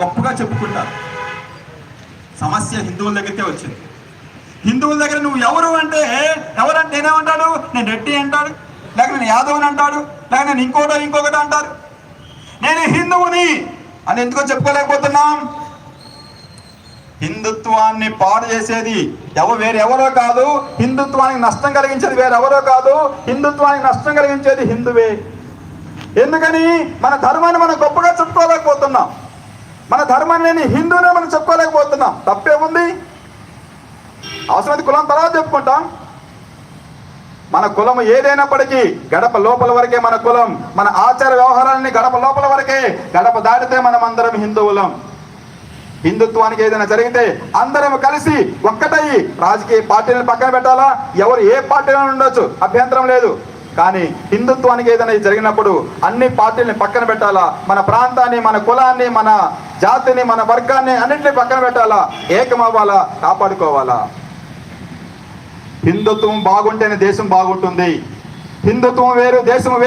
గొప్పగా చెప్పుకుంటారు. సమస్య హిందువుల దగ్గరికే వచ్చింది. హిందువుల దగ్గర నువ్వు ఎవరు అంటే ఎవరంటే నేనేమంటాడు, నేను రెడ్డి అంటాడు, లేక నేను యాదవ్ని అంటాడు, లేక నేను ఇంకొకటి అంటారు. నేను హిందువుని అని ఎందుకో చెప్పుకోలేకపోతున్నాం. హిందుత్వాన్ని పాడు చేసేది వేరెవరో కాదు, హిందుత్వానికి నష్టం కలిగించేది వేరెవరో కాదు, హిందుత్వానికి నష్టం కలిగించేది హిందువే. ఎందుకని మన ధర్మాన్ని మనం గొప్పగా చెప్పుకోలేకపోతున్నాం. మన ధర్మాన్ని నేను హిందువునే మనం చెప్పుకోలేకపోతున్నాం. తప్పేముంది? అవసరమైతే కులం తర్వాత చెప్పుకుంటాం. మన కులం ఏదైనప్పటికీ గడప లోపల వరకే మన కులం. మన ఆచార వ్యవహారాన్ని గడప లోపల వరకే. గడప దాటితే మనం అందరం హిందువులం. హిందుత్వానికి ఏదైనా జరిగితే అందరం కలిసి ఒక్కటయ్యి రాజకీయ పార్టీలను పక్కన పెట్టాలా, ఎవరు ఏ పార్టీలో ఉండొచ్చు, అభ్యంతరం లేదు. కానీ హిందుత్వానికి ఏదైనా జరిగినప్పుడు అన్ని పార్టీలని పక్కన పెట్టాలా, మన ప్రాంతాన్ని, మన కులాన్ని, మన జాతిని, మన వర్గాన్ని అన్నింటినీ పక్కన పెట్టాలా, ఏకమవ్వాలా, కాపాడుకోవాలా. హిందుత్వం బాగుంటేనే దేశం బాగుంటుంది. హిందుత్వం వేరు, దేశం వేరు.